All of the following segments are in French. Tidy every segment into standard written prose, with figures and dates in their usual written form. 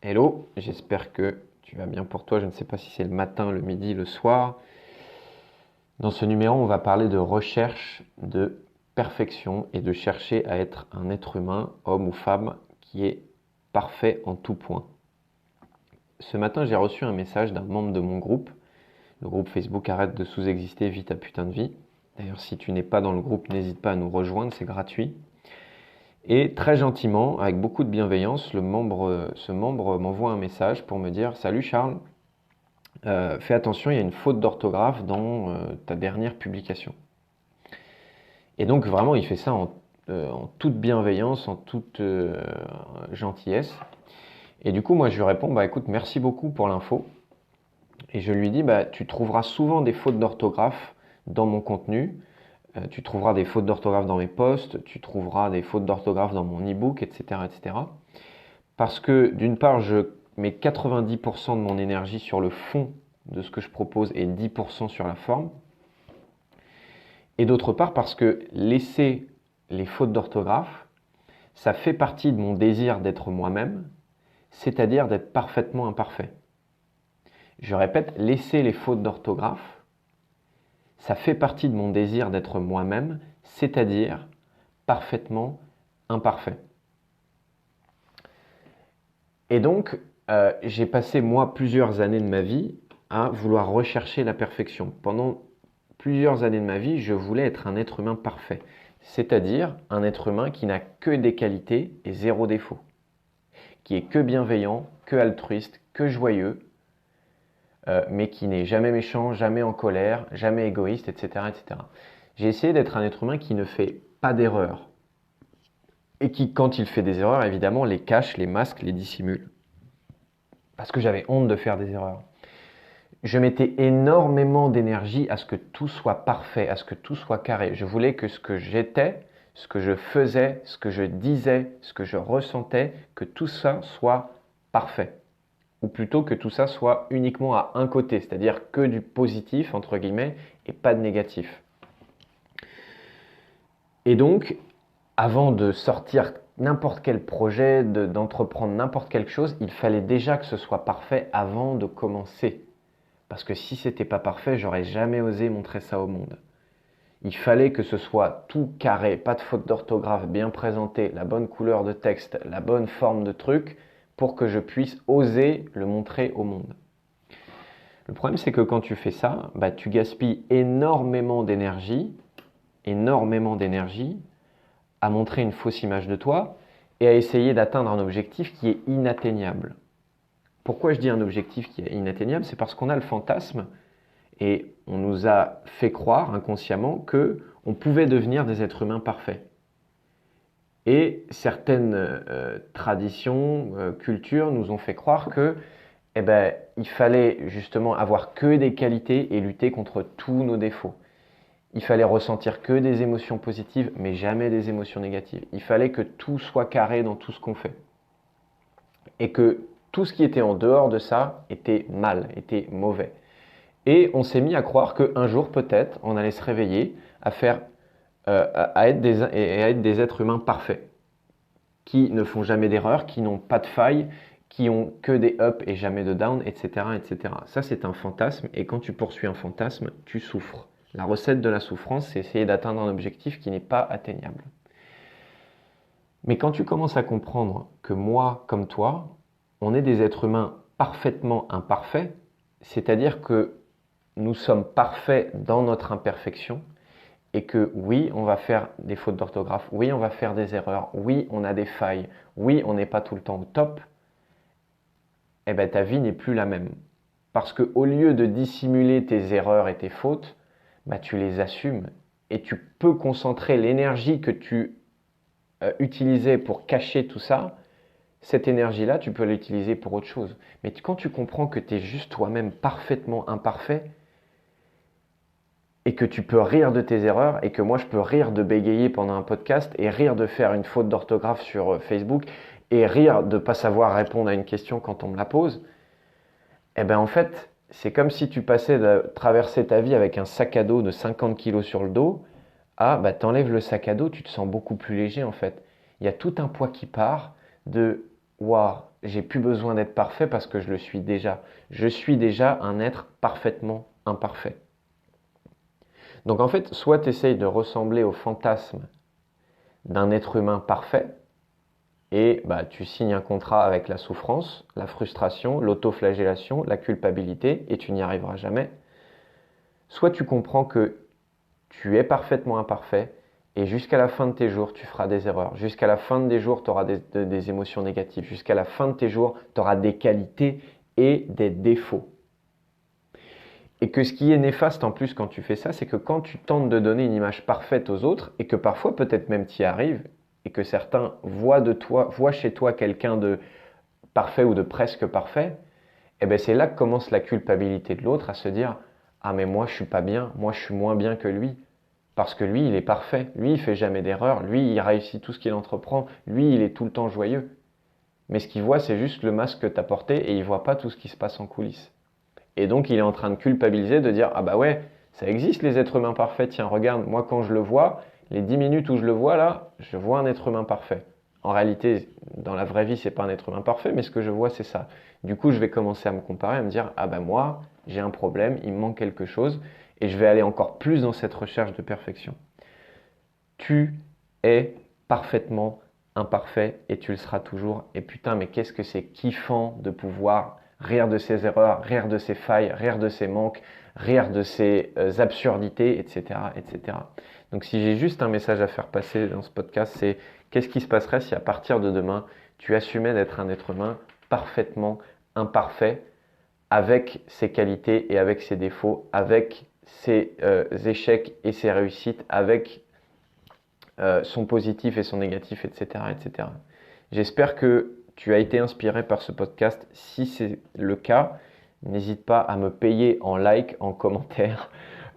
Hello, j'espère que tu vas bien pour toi. Je ne sais pas si c'est le matin, le midi, le soir. Dans ce numéro, on va parler de recherche de perfection et de chercher à être un être humain, homme ou femme, qui est parfait en tout point. Ce matin, j'ai reçu un message d'un membre de mon groupe. Le groupe Facebook Arrête de sous-exister, vis ta putain de vie. D'ailleurs, si tu n'es pas dans le groupe, n'hésite pas à nous rejoindre, c'est gratuit. Et très gentiment, avec beaucoup de bienveillance, ce membre m'envoie un message pour me dire « Salut Charles, fais attention, il y a une faute d'orthographe dans ta dernière publication. » Et donc vraiment, il fait ça en toute bienveillance, en toute gentillesse. Et du coup, moi, je lui réponds « Bah écoute, merci beaucoup pour l'info. » Et je lui dis « Tu trouveras souvent des fautes d'orthographe dans mon contenu. Tu trouveras des fautes d'orthographe dans mes posts, tu trouveras des fautes d'orthographe dans mon e-book, etc., etc. Parce que d'une part, je mets 90% de mon énergie sur le fond de ce que je propose et 10% sur la forme. Et d'autre part, parce que laisser les fautes d'orthographe, ça fait partie de mon désir d'être moi-même, c'est-à-dire d'être parfaitement imparfait. Je répète, laisser les fautes d'orthographe, ça fait partie de mon désir d'être moi-même, c'est-à-dire parfaitement imparfait. Et donc, j'ai passé, moi, plusieurs années de ma vie à vouloir rechercher la perfection. Pendant plusieurs années de ma vie, je voulais être un être humain parfait, c'est-à-dire un être humain qui n'a que des qualités et zéro défaut, qui est que bienveillant, que altruiste, que joyeux, mais qui n'est jamais méchant, jamais en colère, jamais égoïste, etc., etc. J'ai essayé d'être un être humain qui ne fait pas d'erreurs et qui, quand il fait des erreurs, évidemment, les cache, les masque, les dissimule. Parce que j'avais honte de faire des erreurs. Je mettais énormément d'énergie à ce que tout soit parfait, à ce que tout soit carré. Je voulais que ce que j'étais, ce que je faisais, ce que je disais, ce que je ressentais, que tout ça soit parfait. Ou plutôt que tout ça soit uniquement à un côté, c'est-à-dire que du positif, entre guillemets, et pas de négatif. Et donc, avant de sortir n'importe quel projet, d'entreprendre n'importe quelque chose, il fallait déjà que ce soit parfait avant de commencer. Parce que si c'était pas parfait, j'aurais jamais osé montrer ça au monde. Il fallait que ce soit tout carré, pas de faute d'orthographe, bien présenté, la bonne couleur de texte, la bonne forme de truc, pour que je puisse oser le montrer au monde. Le problème, c'est que quand tu fais ça, tu gaspilles énormément d'énergie à montrer une fausse image de toi et à essayer d'atteindre un objectif qui est inatteignable. Pourquoi je dis un objectif qui est inatteignable? C'est parce qu'on a le fantasme et on nous a fait croire inconsciemment que on pouvait devenir des êtres humains parfaits. Et certaines traditions, cultures nous ont fait croire que il fallait justement avoir que des qualités et lutter contre tous nos défauts. Il fallait ressentir que des émotions positives, mais jamais des émotions négatives. Il fallait que tout soit carré dans tout ce qu'on fait. Et que tout ce qui était en dehors de ça était mal, était mauvais. Et on s'est mis à croire qu'un jour, peut-être, on allait se réveiller à être des êtres humains parfaits, qui ne font jamais d'erreur, qui n'ont pas de failles, qui ont que des ups et jamais de down, etc., etc. Ça, c'est un fantasme, et quand tu poursuis un fantasme, tu souffres. La recette de la souffrance, c'est essayer d'atteindre un objectif qui n'est pas atteignable. Mais quand tu commences à comprendre que moi, comme toi, on est des êtres humains parfaitement imparfaits, c'est-à-dire que nous sommes parfaits dans notre imperfection, et que oui, on va faire des fautes d'orthographe, oui, on va faire des erreurs, oui, on a des failles, oui, on n'est pas tout le temps au top, ta vie n'est plus la même. Parce qu'au lieu de dissimuler tes erreurs et tes fautes, tu les assumes et tu peux concentrer l'énergie que tu utilisais pour cacher tout ça, cette énergie-là, tu peux l'utiliser pour autre chose. Mais quand tu comprends que tu es juste toi-même parfaitement imparfait et que tu peux rire de tes erreurs et que moi je peux rire de bégayer pendant un podcast et rire de faire une faute d'orthographe sur Facebook et rire de ne pas savoir répondre à une question quand on me la pose, en fait, c'est comme si tu passais de traverser ta vie avec un sac à dos de 50 kilos sur le dos à t'enlèves le sac à dos, tu te sens beaucoup plus léger en fait. Il y a tout un poids qui part de waouh, j'ai plus besoin d'être parfait parce que je le suis déjà. Je suis déjà un être parfaitement imparfait. Donc en fait, soit tu essayes de ressembler au fantasme d'un être humain parfait, et bah, tu signes un contrat avec la souffrance, la frustration, l'autoflagellation, la culpabilité, et tu n'y arriveras jamais. Soit tu comprends que tu es parfaitement imparfait, et jusqu'à la fin de tes jours, tu feras des erreurs. Jusqu'à la fin de tes jours, tu auras des émotions négatives. Jusqu'à la fin de tes jours, tu auras des qualités et des défauts. Et que ce qui est néfaste en plus quand tu fais ça, c'est que quand tu tentes de donner une image parfaite aux autres, et que parfois peut-être même tu y arrives, et que certains voient chez toi quelqu'un de parfait ou de presque parfait, et ben c'est là que commence la culpabilité de l'autre à se dire ah mais moi je suis pas bien, moi je suis moins bien que lui. Parce que lui, il est parfait. Lui, il fait jamais d'erreur. Lui, il réussit tout ce qu'il entreprend. Lui, il est tout le temps joyeux. Mais ce qu'il voit, c'est juste le masque que tu as porté et il voit pas tout ce qui se passe en coulisses. Et donc, il est en train de culpabiliser, de dire ah bah ouais, ça existe les êtres humains parfaits. Tiens, regarde, moi quand je le vois, les 10 minutes où je le vois là, je vois un être humain parfait. En réalité, dans la vraie vie, c'est pas un être humain parfait, mais ce que je vois, c'est ça. Du coup, je vais commencer à me comparer, à me dire ah bah moi, j'ai un problème, il me manque quelque chose, et je vais aller encore plus dans cette recherche de perfection. Tu es parfaitement imparfait et tu le seras toujours. Et putain, mais qu'est-ce que c'est kiffant de pouvoir rire de ses erreurs, rire de ses failles, rire de ses manques, rire de ses absurdités, etc., etc. Donc si j'ai juste un message à faire passer dans ce podcast, c'est qu'est-ce qui se passerait si à partir de demain, tu assumais d'être un être humain parfaitement imparfait, avec ses qualités et avec ses défauts, avec ses échecs et ses réussites, avec son positif et son négatif, etc., etc. J'espère que tu as été inspiré par ce podcast. Si c'est le cas, n'hésite pas à me payer en like, en commentaire,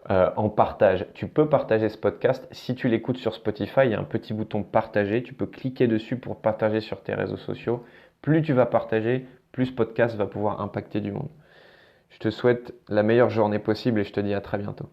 en partage. Tu peux partager ce podcast. Si tu l'écoutes sur Spotify, il y a un petit bouton partager. Tu peux cliquer dessus pour partager sur tes réseaux sociaux. Plus tu vas partager, plus ce podcast va pouvoir impacter du monde. Je te souhaite la meilleure journée possible et je te dis à très bientôt.